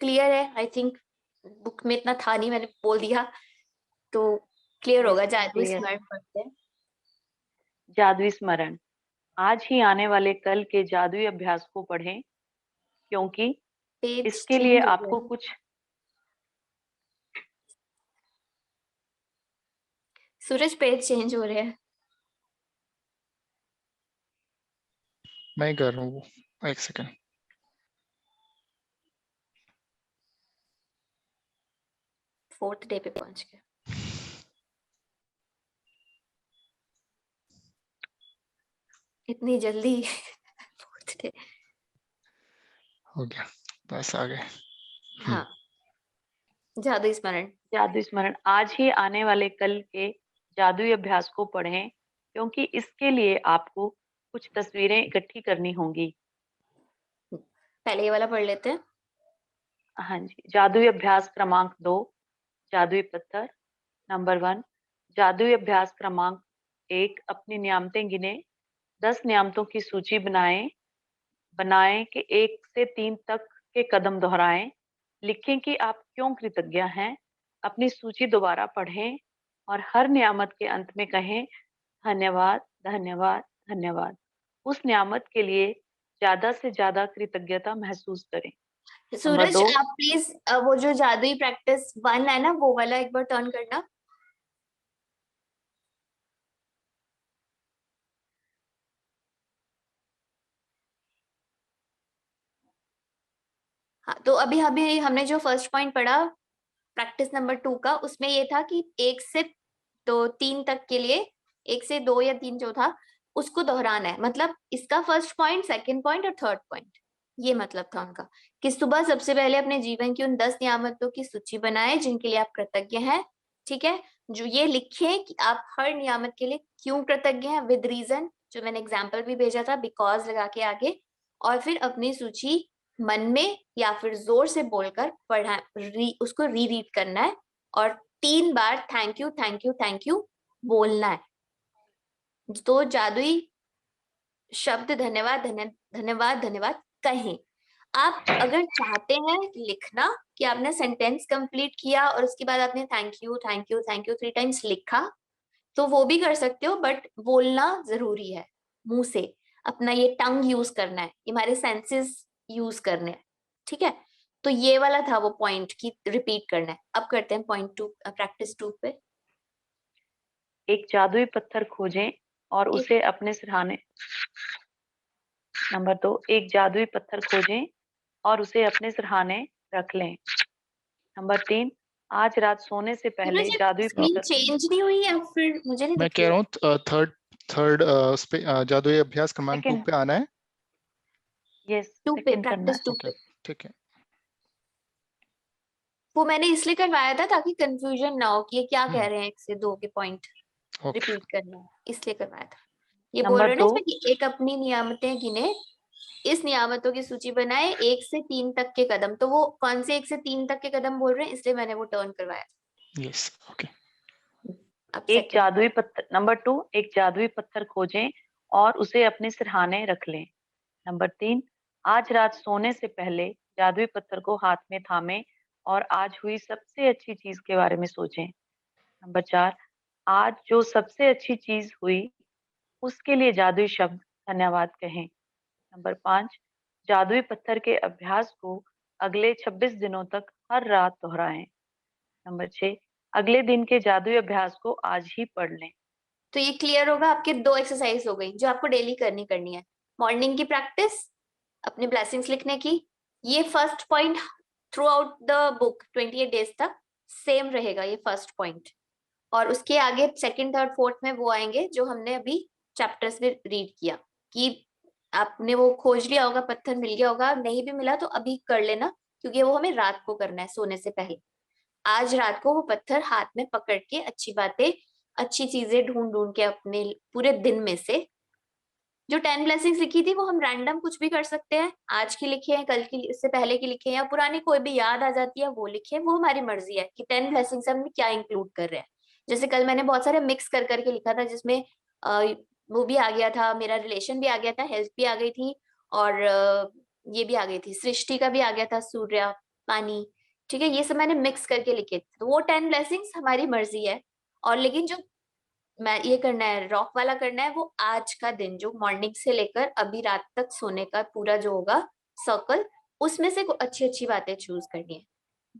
क्लियर है? आई थिंक बुक में इतना था नहीं, मैंने बोल दिया तो क्लियर होगा। जादुई क्लियर। स्मरण पढ़ते हैं। जादुई स्मरण। आज ही आने वाले कल के जादुई अभ्यास को पढ़ें, क्योंकि पेज इसके लिए चेंज हो आपको गया, कुछ सूरज पेज चेंज हो रहे हैं। मैं कर रहा हूँ, एक सेकेंड। फोर्थ डे पे पहुंच गए, इतनी जल्दी। फोर्थ डे हो गया, बस आ गए। हाँ, जादुई स्मरण। जादुई स्मरण। आज ही आने वाले कल के जादुई अभ्यास को पढ़ें, क्योंकि इसके लिए आपको कुछ तस्वीरें इकट्ठी करनी होंगी। पहले ये वाला पढ़ लेते हैं। हाँ जी। जादुई अभ्यास क्रमांक 2, जादुई पत्थर। नंबर 1, जादुई अभ्यास क्रमांक 1, अपनी नियामतें गिने। 10 नियामतों की सूची बनाएं कि 1 से 3 तक के कदम दोहराएं। लिखें कि आप क्यों कृतज्ञ हैं। अपनी सूची दोबारा पढ़ें और हर नियामत के अंत में कहें धन्यवाद, धन्यवाद, धन्यवाद। उस नियामत के लिए ज्यादा से ज्यादा कृतज्ञता महसूस करें। नंबर सूरज 2, आप प्लीज वो जो जादुई प्रैक्टिस 1 है ना, वो वाला एक बार टर्न करना। हाँ, तो अभी अभी हमने जो फर्स्ट पॉइंट पढ़ा प्रैक्टिस नंबर 2 का, उसमें ये था कि 1 से तो 3 तक के लिए, 1 से 2 या 3 जो था उसको दोहराना है। मतलब इसका फर्स्ट पॉइंट, सेकंड पॉइंट और थर्ड पॉइंट, ये मतलब था उनका कि सुबह सबसे पहले अपने जीवन की उन 10 नियामतों की सूची बनाएं जिनके लिए आप कृतज्ञ हैं। ठीक है, जो ये लिखें कि आप हर नियामत के लिए क्यों कृतज्ञ हैं, विद रीजन, जो मैंने एग्जाम्पल भी भेजा था, बिकॉज लगा के आगे, और फिर अपनी सूची मन में या फिर जोर से बोलकर पढ़ा, उसको रीड करना है, और 3 बार thank you thank you thank you बोलना है। तो जादुई शब्द धन्यवाद धन्यवाद धन्यवाद कहें। आप अगर चाहते हैं लिखना कि आपने सेंटेंस कंप्लीट किया और उसके बाद आपने thank you thank you thank you 3 times लिखा, तो वो भी कर सकते हो, बट बोलना जरूरी है मुंह से। अपना ये टंग यूज करना है, हमारे सेंसेस यूज करने हैं। ठीक है, तो ये वाला था वो पॉइंट की रिपीट करना है। अब करते हैं पॉइंट 2, प्रैक्टिस 2 पे। एक जादुई पत्थर खोजें और उसे अपने सिरहाने। नंबर 2, एक जादुई पत्थर खोजें और उसे अपने सिरहाने रख लें। नंबर 3, आज रात सोने से पहले जादुई स्क्रीन पत्थर। चेंज नहीं हुई या फिर मुझे नहीं मैं दिख कह रही रहा है? हूँ थर्ड उस पे जादुई अभ्यास क्रमांक 2 सेकंड, पे आना है। यस 2 पे, सेकंड करना प्रैक्टिस है। 2 ओके, पे। ठीक है। वो मैंने इसलिए करवाया था ताकि कंफ्यूजन ना हो कि ये क्या कह हम्म, रहे हैं, 1 से 2 के पॉइंट ओके। रिपीट करना है, इसलिए करवाया था। ये बोल नंबर रहे हो ना 2, इसमें कि एक अपनी नियामतें गिने, इस नियामतों की सूची बनाए 1 से 3 तक के कदम। तो वो कौन से 1 से 3 तक के कदम बोल रहे हैं, इसलिए मैंने वो टर्न करवाया। Yes, okay. अब एक सेकंड। जादुई पत्थर। नंबर 2, एक जादुई पत्थर खोजें और उसे अपने सिरहाने रख लें। नंबर 3, आज रात सोने से पहले जादुई पत्थर को हाथ में थामें और आज हुई सबसे अच्छी चीज के बारे में सोचें। नंबर 4, आज जो सबसे अच्छी चीज हुई उसके लिए जादुई शब्द धन्यवाद कहें। नंबर 5, जादुई पत्थर के अभ्यास को अगले 26 दिनों तक हर रात दोहराएं। नंबर 6, अगले दिन के जादुई अभ्यास को आज ही पढ़ लें। तो ये क्लियर होगा, आपके 2 एक्सरसाइज हो गई जो आपको डेली करनी है। मॉर्निंग की प्रैक्टिस अपने ब्लेसिंग्स लिखने की, ये first point through out the book 28 days तक सेम रहेगा ये फर्स्ट पॉइंट। और उसके आगे सेकंड, थर्ड, फोर्थ में वो आएंगे जो हमने अभी चैप्टर्स में रीड किया। कि आपने वो खोज लिया होगा, पत्थर मिल गया होगा, नहीं भी मिला तो अभी कर लेना, क्योंकि वो हमें रात को करना है सोने से पहले। आज रात को वो पत्थर हाथ में पकड़ के अच्छी बातें, अच्छी चीजें ढूंढ ढूंढ के अपने पूरे दिन में से, जो 10 ब्लेसिंग्स लिखी थी वो हम रैंडम कुछ भी कर सकते हैं, आज की लिखे हैं, कल की, इससे पहले की लिखे हैं, या पुरानी कोई भी याद आ जाती है वो लिखे, वो हमारी मर्जी है कि 10 ब्लेसिंग्स हम क्या इंक्लूड कर रहे हैं। जैसे कल मैंने बहुत सारे मिक्स कर करके लिखा था, जिसमें वो भी आ गया था, मेरा रिलेशन भी आ गया था, हेल्थ भी आ गई थी, और ये भी आ गई थी, सृष्टि का भी आ गया था, सूर्य, पानी। ठीक है, ये सब मैंने मिक्स करके लिखे थे। तो वो 10 ब्लेसिंग्स हमारी मर्जी है। और लेकिन जो मैं ये करना है, रॉक वाला करना है, वो आज का दिन जो मॉर्निंग से लेकर अभी रात तक सोने का पूरा जो होगा सर्कल, उसमें से अच्छी अच्छी बातें चूज करनी है।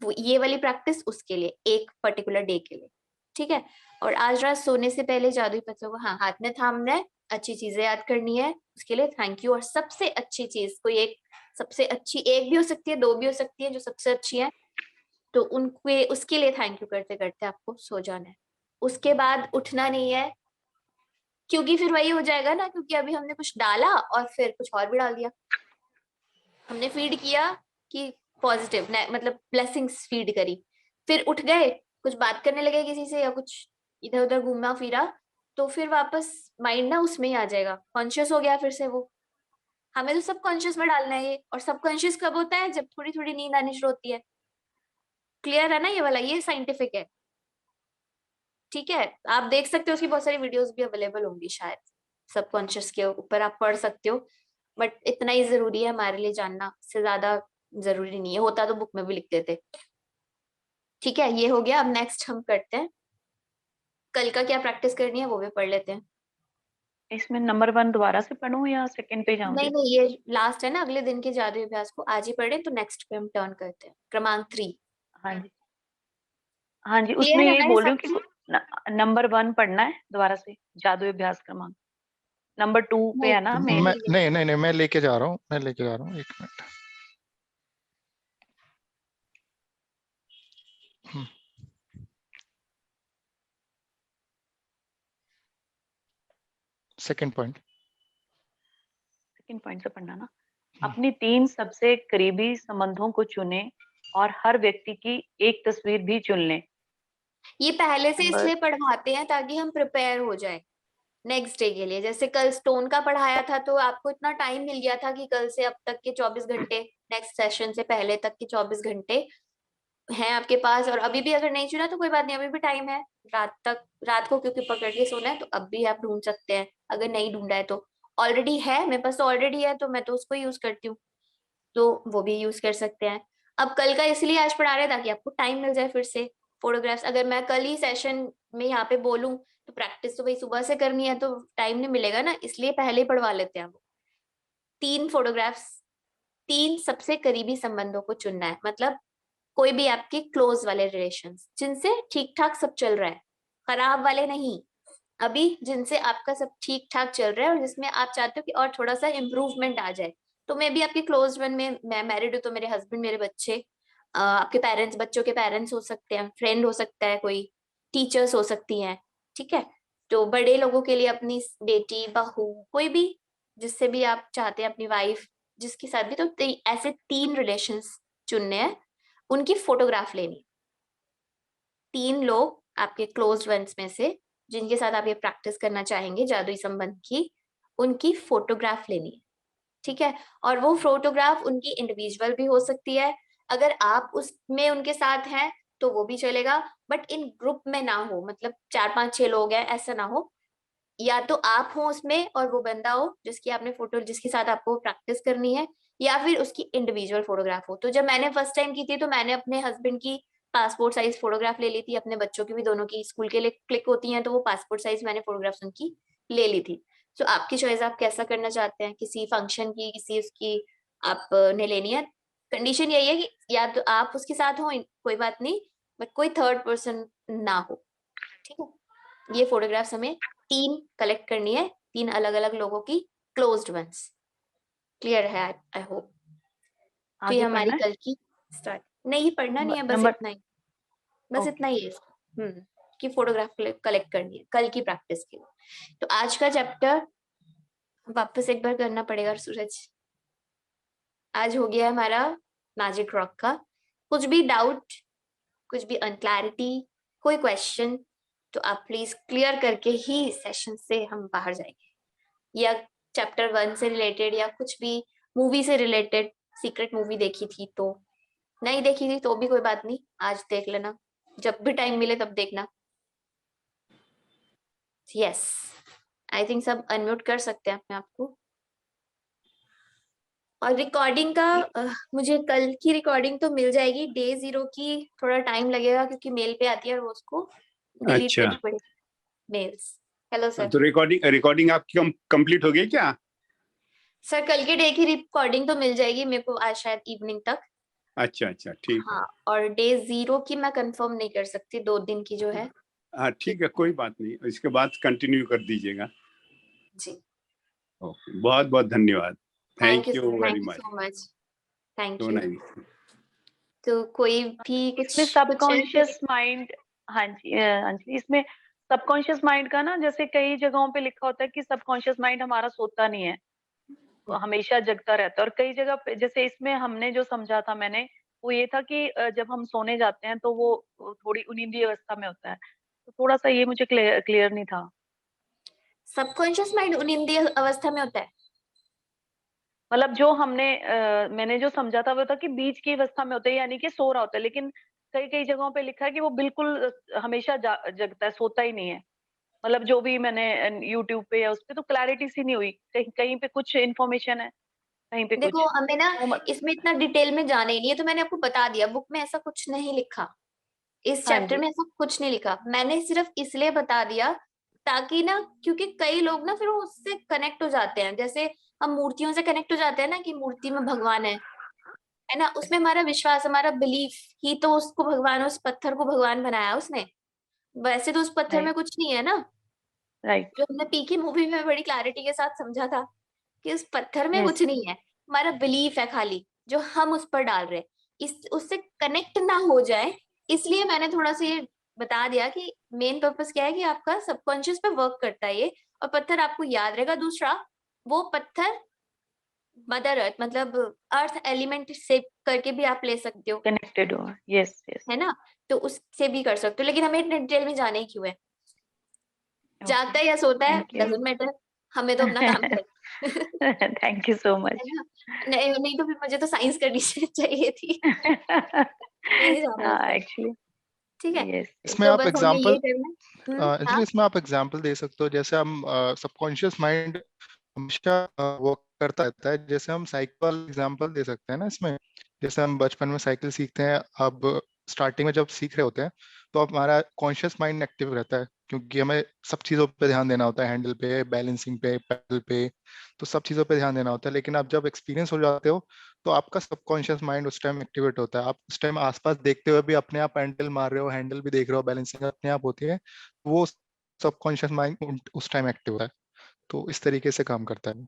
वो ये वाली प्रैक्टिस उसके लिए, एक पर्टिकुलर डे के लिए। ठीक है। और आज रात सोने से पहले जादुई पत्थर को हाँ हाथ में थामना है, अच्छी चीजें याद करनी है, उसके लिए थैंक यू। और सबसे अच्छी चीज कोई एक, सबसे अच्छी एक भी हो सकती है, 2 भी हो सकती है, जो सबसे अच्छी है, तो उनके उसके लिए थैंक यू करते करते आपको सो जाना है। उसके बाद उठना नहीं है, क्योंकि फिर वही हो जाएगा ना, क्योंकि अभी हमने कुछ डाला और फिर कुछ और भी डाल दिया। हमने फीड किया कि पॉजिटिव, मतलब ब्लेसिंग्स फीड करी, फिर उठ गए, कुछ बात करने लगे किसी से या कुछ इधर उधर घूमा फिरा, तो फिर वापस माइंड ना उसमें ही आ जाएगा, कॉन्शियस हो गया फिर से वो। हमें तो सब कॉन्शियस में डालना है ये। और सब कॉन्शियस कब होता है, जब थोड़ी थोड़ी नींद आनी शुरू होती है। क्लियर है ना ये वाला, ये साइंटिफिक है। ठीक है, आप देख सकते हो, उसकी बहुत सारी वीडियोस भी अवेलेबल होंगी शायद, सबकॉन्शियस के ऊपर आप पढ़ सकते हो। बट इतना ही जरूरी है हमारे लिए जानना, इससे ज्यादा जरूरी नहीं है, होता तो बुक में भी लिख देते। ठीक है, ये हो गया। अब नेक्स्ट हम करते हैं, कल का क्या प्रैक्टिस करनी है वो भी पढ़ लेते हैं। इसमें नंबर 1 दोबारा से पढूं या सेकंड पे नहीं जाऊंगी? नहीं, ये लास्ट है ना, अगले दिन के जादुई अभ्यास को आज ही पढ़े, तो नेक्स्ट पे हम टर्न करते हैं, क्रमांक 3। हाँ जी, हाँ जी, उसमें क्लियर है यही ना ये बोल रही सब हूँ कि चीज? नंबर 1 पढ़ना है दोबारा से, जादुई अभ्यास क्रमांक। नंबर 2 पे है ना मैं मेन। नहीं नहीं नहीं, मैं लेके जा रहा हूँ, मैं लेके जा रहा हूँ, एक minute. Second point. Second point से पढ़ना ना। अपनी 3 सबसे करीबी संबंधों को चुनें और हर व्यक्ति की एक तस्वीर भी चुन लें। ये पहले से नंबर इसलिए पढ़वाते हैं ताकि हम प्रिपेयर हो जाए नेक्स्ट डे के लिए। जैसे कल स्टोन का पढ़ाया था, तो आपको इतना टाइम मिल गया था कि कल से अब तक के 24 घंटे, नेक्स्ट सेशन से पहले तक के 24 घंटे हैं आपके पास। और अभी भी अगर नहीं चुना तो कोई बात नहीं, अभी भी टाइम है रात तक, रात को क्योंकि पकड़ के सोना है, तो अब भी आप ढूंढ सकते हैं। अगर नहीं ढूंढा है तो ऑलरेडी है मेरे पास, तो ऑलरेडी है तो मैं तो उसको यूज करती हूँ, तो वो भी यूज कर सकते हैं। अब कल का इसलिए आज पढ़ा रहे हैं ताकि आपको टाइम मिल जाए फिर से। फोटोग्राफ्स अगर मैं कल ही सेशन में यहाँ पे बोलूं तो प्रैक्टिस तो भाई सुबह से करनी है, तो टाइम नहीं मिलेगा ना, इसलिए पहले ही पढ़वा लेते हैं। वो 3 फोटोग्राफ्स 3 सबसे करीबी संबंधों को चुनना है, मतलब कोई भी आपके क्लोज वाले रिलेशंस जिनसे ठीक ठाक सब चल रहा है, खराब वाले नहीं, अभी जिनसे आपका सब ठीक ठाक चल रहा है और जिसमें आप चाहते हो कि और थोड़ा सा इम्प्रूवमेंट आ जाए। तो मैं भी आपके क्लोज वन में, मैं मैरिड हूँ तो मेरे हस्बैंड, मेरे बच्चे, आपके पेरेंट्स, बच्चों के पेरेंट्स हो सकते हैं, फ्रेंड हो सकता है, कोई टीचर्स हो सकती हैं, ठीक है। तो बड़े लोगों के लिए अपनी बेटी, बहू, कोई भी जिससे भी आप चाहते हैं, अपनी वाइफ, जिसके साथ भी, तो ऐसे 3 रिलेशंस चुनने हैं, उनकी फोटोग्राफ लेनी। 3 लोग आपके क्लोज वंस में से जिनके साथ आप ये प्रैक्टिस करना चाहेंगे जादुई संबंध की, उनकी फोटोग्राफ लेनी है, ठीक है। और वो फोटोग्राफ उनकी इंडिविजुअल भी हो सकती है, अगर आप उसमें उनके साथ हैं तो वो भी चलेगा, बट इन ग्रुप में ना हो, मतलब 4 5 6 लोग हैं ऐसा ना हो, या तो आप हो उसमें और वो बंदा हो जिसकी आपने फोटो, जिसके साथ आपको प्रैक्टिस करनी है, या फिर उसकी इंडिविजुअल फोटोग्राफ हो। तो जब मैंने फर्स्ट टाइम की थी तो मैंने अपने हस्बैंड की पासपोर्ट साइज फोटोग्राफ ले ली थी, अपने बच्चों की भी, दोनों की स्कूल के लिए क्लिक होती हैं तो वो पासपोर्ट साइज मैंने फोटोग्राफ्स उनकी ले ली थी। तो आपकी चॉइस, आप कैसा करना चाहते हैं, किसी फंक्शन की, किसी उसकी आपने लेनी है। कंडीशन यही है कि या तो आप उसके साथ हो, कोई बात नहीं, बट कोई थर्ड पर्सन ना हो, ठीक है। ये फोटोग्राफ्स हमें 3 कलेक्ट करनी है, 3 अलग अलग लोगों की, क्लोज्ड वंस। क्लियर है? I hope. तो ये आगे हमारी पढ़ना है? कल की स्टार्ट, नहीं पढ़ना नहीं है, बस नंबर इतना ही, बस ओके। इतना ही है इसका। कि फोटोग्राफ कलेक्ट करनी है कल की प्रैक्टिस के लिए। तो आज का चैप्टर वापस एक बार करना पड़ेगा सूरज। आज हो गया हमारा मैजिक रॉक का। कुछ भी डाउट, कुछ भी अनक्लैरिटी, कोई क्वेश्चन, तो आप प्लीज क्लियर करके ही सेशन से हम बाहर जाएंगे। या चैप्टर 1 से रिलेटेड या कुछ भी मूवी से रिलेटेड, सीक्रेट मूवी देखी थी तो, नहीं देखी थी तो भी कोई बात नहीं, आज देख लेना, जब भी टाइम मिले तब देखना। यस, आई थिंक सब अनम्यूट कर सकते हैं अपने आप को। और रिकॉर्डिंग का मुझे कल की रिकॉर्डिंग तो मिल जाएगी, डे 0 की थोड़ा टाइम लगेगा क्योंकि मेल पे आती है और वो उसको डिलीट अच्छा, करनी पड़ेगी मेल्स। Hello sir. तो रिकॉर्डिंग आपकी कंप्लीट हो गई क्या? सर कल के डे की रिकॉर्डिंग तो मिल जाएगी मेरे को आज शायद इवनिंग तक। अच्छा अच्छा, ठीक है। हाँ, और डे 0 की मैं कंफर्म नहीं कर सकती, 2 दिन की जो है। हाँ ठीक है, कोई बात नहीं, इसके बाद कंटिन्यू कर दीजिएगा। जी, ओके, बहुत बहुत धन्यवाद। Thank you thank you sir, very thank you much. So much, thank so you. Nice. तो कोई भी इसमें कुछ सबकॉन्शियस माइंड, हाँ जी अंजलि, इसमें सबकॉन्शियस माइंड का ना, जैसे कई जगहों पे लिखा होता है कि सबकॉन्शियस माइंड हमारा सोता नहीं है, वो हमेशा जगता रहता है। और कई जगह पे, जैसे इसमें हमने जो समझा था मैंने, वो ये था कि जब हम सोने जाते हैं तो वो थोड़ी उनिंदी अवस्था में होता है। तो थोड़ा सा ये मुझे क्लियर नहीं था। सबकॉन्शियस माइंड उनिंदी अवस्था में होता है? मतलब जो मैंने जो समझा था वो था कि बीच की अवस्था में होता है, यानी कि सो रहा होता है, लेकिन कई कई जगहों पे लिखा है कि वो बिल्कुल हमेशा जगता है, सोता ही नहीं है। मतलब जो भी मैंने यूट्यूब पे या उस पे, तो क्लैरिटी सी नहीं हुई, कहीं कहीं पे कुछ इन्फॉर्मेशन है, कहीं पे देखो कुछ। हमें ना तो इसमें इतना डिटेल में जाने ही नहीं है, तो मैंने आपको बता दिया, बुक में ऐसा कुछ नहीं लिखा, इस हाँ चैप्टर जी, में ऐसा कुछ नहीं लिखा, मैंने सिर्फ इसलिए बता दिया ताकि ना, क्योंकि कई लोग ना फिर वो उससे कनेक्ट हो जाते हैं, जैसे हम मूर्तियों से कनेक्ट हो जाते हैं ना कि मूर्ति में भगवान है ना, उसमें हमारा विश्वास, हमारा बिलीफ ही तो उसको भगवान, उस पत्थर को भगवान बनाया उसने, वैसे तो उस पत्थर में राइट कुछ नहीं है ना। राइट, जो हमने पीके मूवी में बड़ी क्लैरिटी के साथ समझा था कि उस पत्थर में यस, कुछ नहीं है, हमारा बिलीफ है खाली जो हम उस पर डाल रहे हैं, इस उससे कनेक्ट ना हो जाए, इसलिए मैंने थोड़ा सा ये बता दिया कि मेन पर्पस क्या है कि आपका सबकॉन्शियस पे वर्क करता है ये, और पत्थर आपको याद रहेगा। दूसरा, वो पत्थर मदर अर्थ, मतलब अर्थ एलिमेंट से करके भी आप ले सकते हो, कनेक्टेड हो, यस यस, है ना, तो उससे भी कर सकते हो, लेकिन हमें इतने डिटेल में जाने ही क्यों है, जागता है या सोता है थैंक यू। डजेंट मैटर, हमें तो अपना काम करना है। थैंक यू सो है मच। ना? नहीं नहीं तो फिर मुझे तो साइंस करनी चाहिए थी, नहीं जाना हाँ उसमें। एक्चुअली, ठीक है, यस यस, इसमें तो आप बस हमें एग्जांपल, ये करना है। एक्चुअली हाँ, इसमें आप एग्जांपल दे सकते हो, जैसे हम सबकॉन्शियस माइंड हमेशा वो करता रहता है, जैसे हम साइकिल एग्जांपल दे सकते हैं ना इसमें। जैसे हम बचपन में साइकिल सीखते हैं, अब स्टार्टिंग में जब सीख रहे होते हैं तो अब हमारा कॉन्शियस माइंड एक्टिव रहता है, क्योंकि हमें सब चीजों पे ध्यान देना होता है, हैंडल पे, बैलेंसिंग पे, पैडल पे, तो सब चीजों पे ध्यान देना होता है। लेकिन आप जब एक्सपीरियंस हो जाते हो तो आपका सबकॉन्शियस माइंड उस टाइम एक्टिवेट होता है। आप उस टाइम आसपास देखते हुए भी अपने आप हैंडल मार रहे हो, हैंडल भी देख रहे हो, बैलेंसिंग अपने आप होती है, वो सबकॉन्शियस माइंड उस टाइम एक्टिव होता है। तो इस तरीके से काम करता है।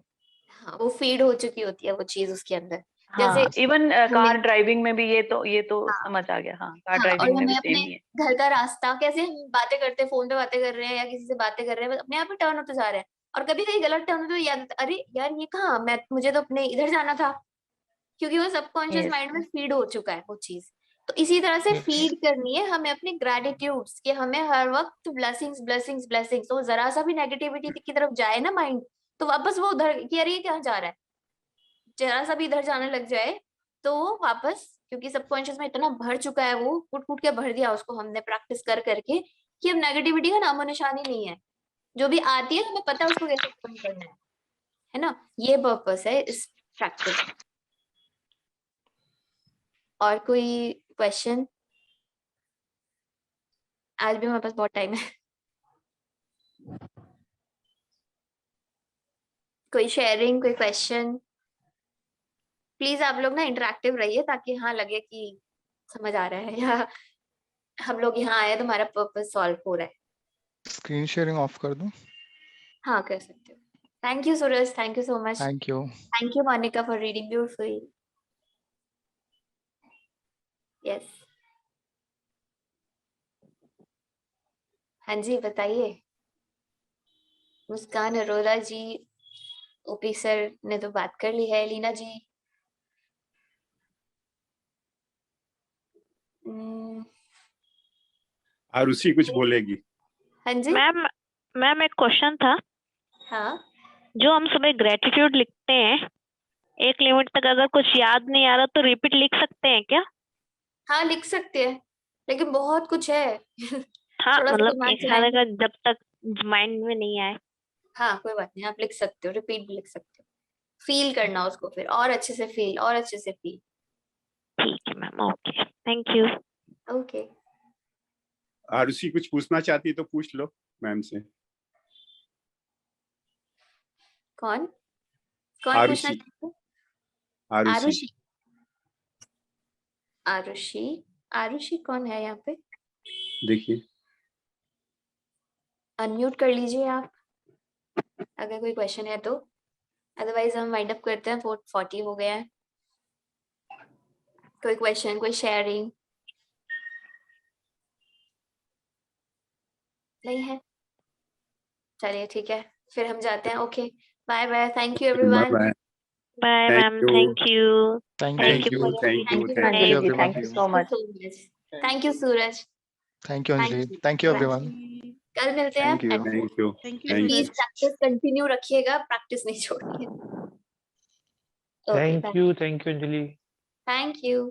हाँ, वो फीड हो चुकी होती है वो चीज उसके अंदर। हाँ, जैसे इवन कार हमें ड्राइविंग में भी ये तो हाँ समझ आ गया। हाँ, कार हाँ, और ड्राइविंग में भी हमें सेम अपने ही है। घर का रास्ता कैसे हम बातें करते हैं, फोन पे बातें कर रहे हैं या किसी से बातें कर रहे हैं, अपने आप ही टर्न होते जा रहे हैं। और कभी कहीं गलत टर्न होते तो याद आता, अरे यार ये कहाँ, मैं मुझे तो अपने इधर जाना था, क्योंकि वो सबकॉन्शियस यस, माइंड में फीड हो चुका है वो चीज। तो इसी तरह से Yes. फीड करनी है हमें अपनी ग्रेटिट्यूड्स, कि हमें हर वक्त ब्लेसिंग्स ब्लेसिंग्स ब्लेसिंग्स। तो जरा सा भी नेगेटिविटी की तरफ जाए ना माइंड, तो वापस वो उधर कि अरे ये कहाँ जा रहा है, जरा सा भी इधर जाने लग जाए तो वो वापस, क्योंकि सबकॉन्शियस में इतना भर चुका है, वो कूट कूट के भर दिया उसको हमने प्रैक्टिस कर करके, कि अब नेगेटिविटी का नामो निशान ही नहीं है। जो भी आती है हमें पता है उसको कैसे खत्म करना है ना। ये पर्पस है इस प्रैक्टिस। और कोई क्वेश्चन? आज भी हमारे पास बहुत टाइम है। कोई शेयरिंग, कोई क्वेश्चन? प्लीज आप लोग ना इंटरेक्टिव रहिए, ताकि हाँ लगे कि समझ आ रहा है, या हम लोग यहाँ आए तो हमारा पर्पस सॉल्व हो रहा है। स्क्रीन शेयरिंग ऑफ कर दूं? हाँ कर सकते हो। Thank you Suraj, thank you so much. Thank you. Thank you Monika for reading beautifully. Yes, हाँ जी बताइए। मुस्कान अरोरा जी, ओपी सर ने तो बात कर ली है। लीना जी? हम्म, आरुषि कुछ बोलेगी। हाँ जी। मैम मैम एक क्वेश्चन था। हाँ जो हम सुबह ग्रेटिट्यूड लिखते हैं, एक लिमिट तक अगर कुछ याद नहीं आ रहा तो रिपीट लिख सकते हैं क्या? हाँ लिख सकते हैं, लेकिन बहुत कुछ है। हाँ, थोड़ा सा मतलब दिमाग एक साल चलाएंगे। का जब तक माइंड में नहीं आए। हाँ कोई बात नहीं, आप लिख सकते हो, रिपीट भी लिख सकते हो। फील करना उसको फिर और अच्छे से फील, और अच्छे से फील। ठीक है ma'am, okay, thank you. Okay. Arushi कुछ पूछना चाहती है तो पूछ लो मैम से। कौन कौन पूछना आरुषि। चाहते हैं? आरुषि। आरुषि? आरुषि? आरुषि कौन है यहाँ पे? देखिए। अनम्यूट कर लीजिए आप, अगर कोई क्वेश्चन है तो। अदरवाइज हम वाइंड अप करते हैं, 4:40 हो गया है। कोई क्वेश्चन, कोई शेयरिंग? नहीं है? चलिए ठीक है, फिर हम जाते हैं। Okay, bye bye, thank you bye everyone. Bye. Bye Thank ma'am, you. Thank you. Thank thank Thank you you. For Thank you. Thank you, thank Anjali you ji, everyone. Thank you so much. Thank you Suraj. Thank you thank Anjali. You. Thank you everyone. कल मिलते हैं। Thank you. Thank you. Thank you, Thank you. Please practice continue रखिएगा, practice नहीं छोड़नी है। Okay bye. Thank you Anjali. Thank you.